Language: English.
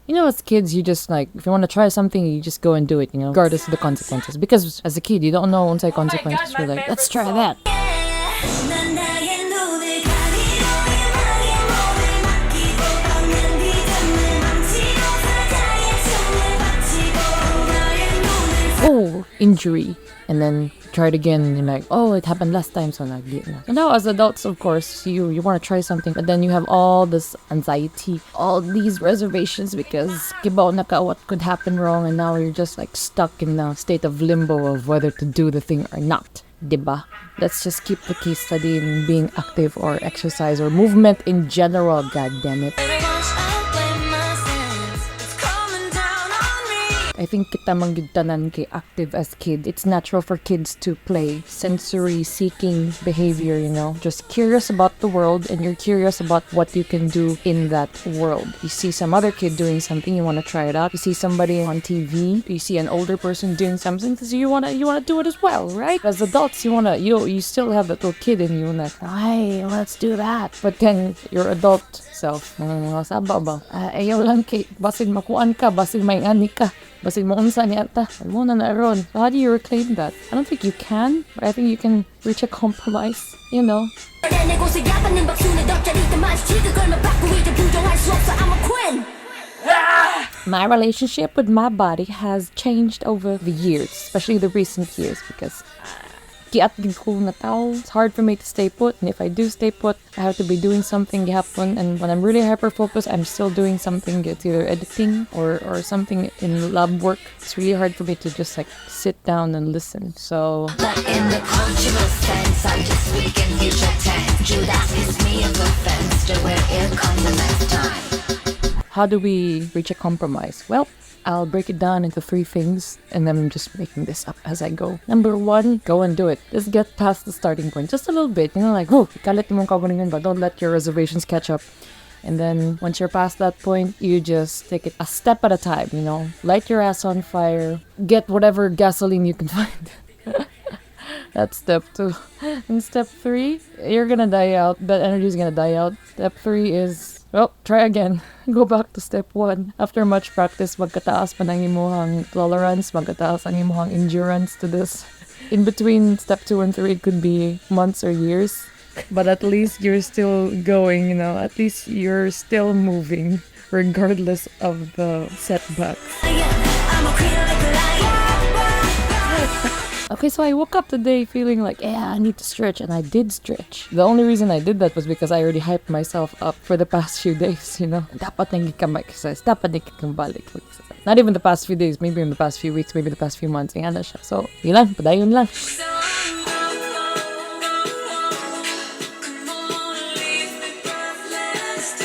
You know, as kids, you just like, if you want to try something, you just go and do it, you know, regardless of the consequences. Because as a kid, you don't know unsay consequences. You're like, let's try that. Oh, injury. And then try it again and you're like, oh, it happened last time, so naglit na. So now as adults, of course, you want to try something, but then you have all this anxiety, all these reservations because kibaw na ka what could happen wrong, and now you're just like stuck in a state of limbo of whether to do the thing or not. Diba? Let's just keep the case study in being active or exercise or movement in general, god damn it. I think kita manggitanan kay active as kid. It's natural for kids to play sensory seeking behavior, you know, just curious about the world, and you're curious about what you can do in that world. You see some other kid doing something, you want to try it out. You see somebody on TV, you see an older person doing something, so you want to do it as well, right? As adults, you still have that little kid in you, like, hey, let's do that. But then your adult self, ayaw lang kay basin makuan ka, basin may ani ka. Basin mo unsa ni ata. Mo na naron. So how do you reclaim that? I don't think you can, but I think you can reach a compromise, you know. My relationship with my body has changed over the years, especially the recent years, because it's hard for me to stay put, and if I do stay put, I have to be doing something happen. And when I'm really hyper focused, I'm still doing something. It's either editing or something in lab work. It's really hard for me to just like sit down and listen. So but in the cultural sense, I'm just weak and future tense. Judas is me of offense to where it comes the next time. How do we reach a compromise? Well, I'll break it down into 3 things, and then I'm just making this up as I go. Number 1, go and do it. Just get past the starting point just a little bit. You know, like, oh, ikalit mong kaguningan, but don't let your reservations catch up. And then once you're past that point, you just take it a step at a time, you know. Light your ass on fire. Get whatever gasoline you can find. That's step 2. And step 3, you're gonna die out. That energy is gonna die out. Step 3 is, well, try again. Go back to step 1. After much practice, magkataas pa ng imuhang tolerance, magkataas ang imuhang endurance to this. In between step 2 and 3, it could be months or years. But at least you're still going, you know. At least you're still moving, regardless of the setbacks. Okay, so I woke up today feeling like, yeah, I need to stretch, and I did stretch. The only reason I did that was because I already hyped myself up for the past few days, you know. Dapat nang exercise, dapat nang balik exercise. Not even the past few days, maybe in the past few weeks, maybe the past few months, yan na siya. So, yun lang, padayon lang.